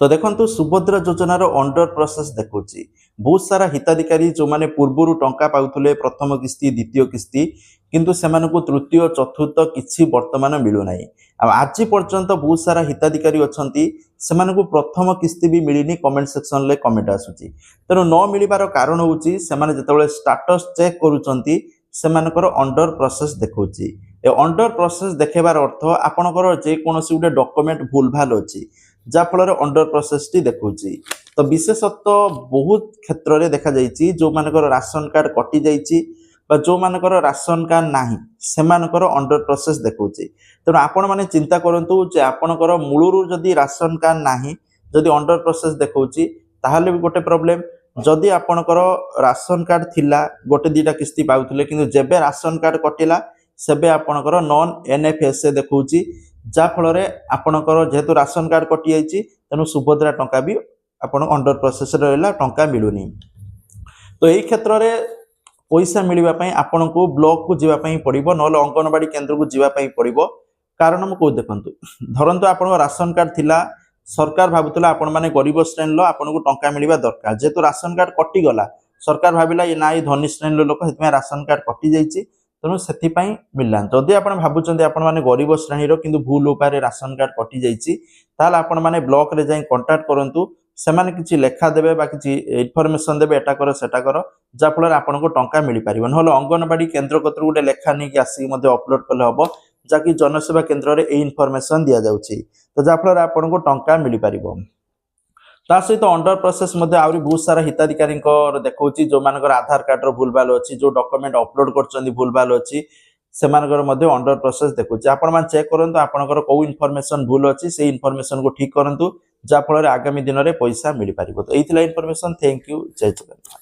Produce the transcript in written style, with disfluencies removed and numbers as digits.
तो देखो सुभद्रा योजनार अंडर प्रोसेस देखुची बहुत सारा हिताधिकारी जो माने पूर्वर टंका पाउथले प्रथम किस्ती द्वितीय किस्ती किंतु सेमानकु तृतीय चतुर्थ किछि वर्तमान मिलुना आज पर्यंत बहुत सारा हिताधिकारी अछंती सेमानकु प्रथम किस्ती भी मिलनी कमेंट सेक्शन ले कमेंट आसुची तेणु न मिलबार कारण होची सेमाने जेतेबेले status check करूचंती सेमानकर under process देखुची A under process देखेबार अर्थ आपनकर जे कोनोसी गुटे डॉक्यूमेंट भूल भाल अछि जाफल अंडर प्रोसेस टी देखुची तो विशेषतः बहुत क्षेत्र में देखा जाइए जो मानकर राशन कार्ड कटि जाइए जो मानकर राशन कार्ड नाही सेमानकर अंडर प्रोसेस देखुची तेणु आपण माने चिंता करंतु जे आपणकर मूलरू जदि राशन कार्ड नाही जदि अंडर प्रोसेस देखुची ताहले भी गोटे प्रॉब्लम जदि आपणकर राशन कार्ड थिला गोटे दीटा किस्ती पाउथले किंतु जेबे राशन कार्ड कटिला सेबे आपणकर नॉन एनएफएसए देखुची जा फल आपणकर जेहेतु राशन कार्ड कटि जाइए तेणु सुभद्रा टंका भी आपण अंडर प्रोसेस रहा टंका मिलूनी तो यही क्षेत्र में पैसा मिलवाई आपण को ब्लॉक को जीवाई पड़ो ना अंगनवाड़ी केन्द्र को जीवाई पड़ो कारण मुझे देखूँ धरतु आप राशन कार्ड थिला सरकार भावुला आपण मैंने गरीब श्रेणी आपन को टंका मिलवा दरकार जेहेतु राशन कार्ड कटिगला सरकार भाविला ये ना ये धनी श्रेणी लोक राशन कार्ड कटि जाइए तेणु से मिलला जदि आप भावुं आपने गरीब श्रेणी किंतु भूल उपाय राशन कार्ड कटि जाइए आपण मैंने ब्लॉक रे जाई कांटेक्ट करंतु सेमाने किछि लेखा देबे बा किछि इनफॉरमेशन देबे एटा कर सेटा कर जा फल आपन को टंका मिल पारिबो नहले अंगनवाड़ी केन्द्र कतर गोटे लेखा नहीं कि आसी मध्य अपलोड कले हबो जाकि जनसेवा केन्द्र रे ए इनफॉरमेशन दिया जाउछि तो जा फल आपन को टंका मिल पारिबो ता सहित अंडर प्रोसेस मध्य आउरी बहुत सारा हिताधिकारी देखौछि जो मानकर आधार कार्ड रो भूलभाल अछि जो डॉक्यूमेंट अपलोड करछन्ती भूलभाल अछि सेमानकर मध्य अंडर प्रोसेस देखुछि आपण मान चेक करंतु आपनकर को इनफॉरमेशन भूल अछि से इनफॉरमेशन को ठीक करंतु जा फल आगामी दिन में पैसा मिल पारिबो तो एथिला इनफॉरमेशन थैंक यू जय जगन्नाथ।